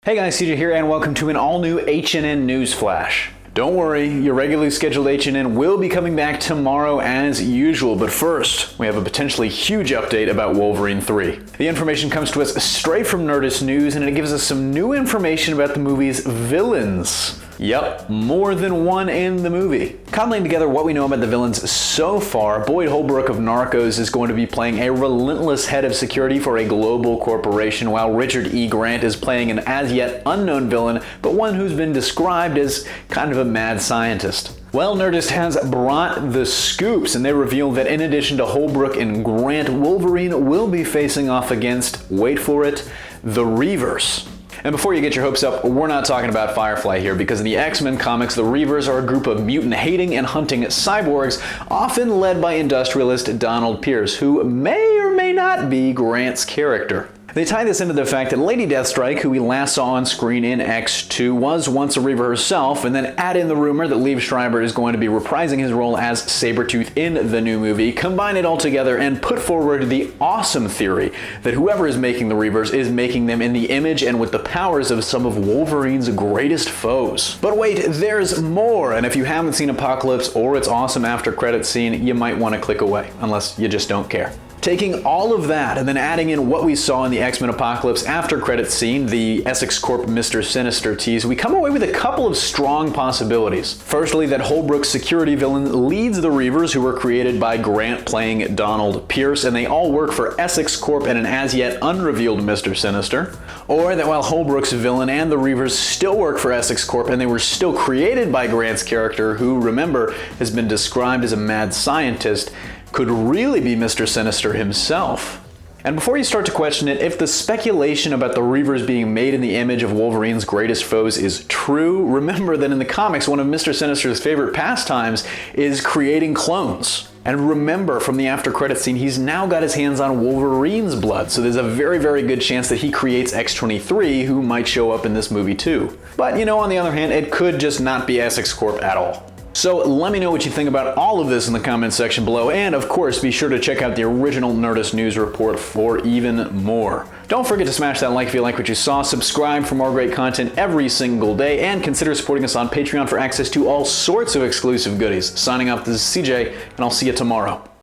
Hey guys, CJ here, and welcome to an all-new HNN News Flash. Don't worry, your regularly scheduled HNN will be coming back tomorrow as usual, but first, we have a potentially huge update about Wolverine 3. The information comes to us straight from Nerdist News, and it gives us some new information about the movie's villains. Yep, more than one in the movie. Cobbling together what we know about the villains so far, Boyd Holbrook of Narcos is going to be playing a relentless head of security for a global corporation, while Richard E. Grant is playing an as-yet unknown villain, but one who's been described as kind of a mad scientist. Well, Nerdist has brought the scoops, and they reveal that in addition to Holbrook and Grant, Wolverine will be facing off against, wait for it, the Reavers. And before you get your hopes up, we're not talking about Firefly here, because in the X-Men comics, the Reavers are a group of mutant-hating and hunting cyborgs, often led by industrialist Donald Pierce, who may or may not be Grant's character. They tie this into the fact that Lady Deathstrike, who we last saw on screen in X2, was once a Reaver herself, and then add in the rumor that Liev Schreiber is going to be reprising his role as Sabretooth in the new movie, combine it all together, and put forward the awesome theory that whoever is making the Reavers is making them in the image and with the powers of some of Wolverine's greatest foes. But wait, there's more, and if you haven't seen Apocalypse or its awesome after-credits scene, you might want to click away, unless you just don't care. Taking all of that and then adding in what we saw in the X-Men Apocalypse after credits scene, the Essex Corp Mr. Sinister tease, we come away with a couple of strong possibilities. Firstly, that Holbrook's security villain leads the Reavers, who were created by Grant playing Donald Pierce, and they all work for Essex Corp and an as-yet unrevealed Mr. Sinister. Or that while Holbrook's villain and the Reavers still work for Essex Corp and they were still created by Grant's character, who, remember, has been described as a mad scientist, could really be Mr. Sinister himself. And before you start to question it, if the speculation about the Reavers being made in the image of Wolverine's greatest foes is true, remember that in the comics, one of Mr. Sinister's favorite pastimes is creating clones. And remember from the after credits scene, he's now got his hands on Wolverine's blood, so there's a very, very good chance that he creates X-23, who might show up in this movie too. But on the other hand, it could just not be Essex Corp at all. So let me know what you think about all of this in the comments section below, and of course be sure to check out the original Nerdist News Report for even more. Don't forget to smash that like if you like what you saw, subscribe for more great content every single day, and consider supporting us on Patreon for access to all sorts of exclusive goodies. Signing off, this is CJ, and I'll see you tomorrow.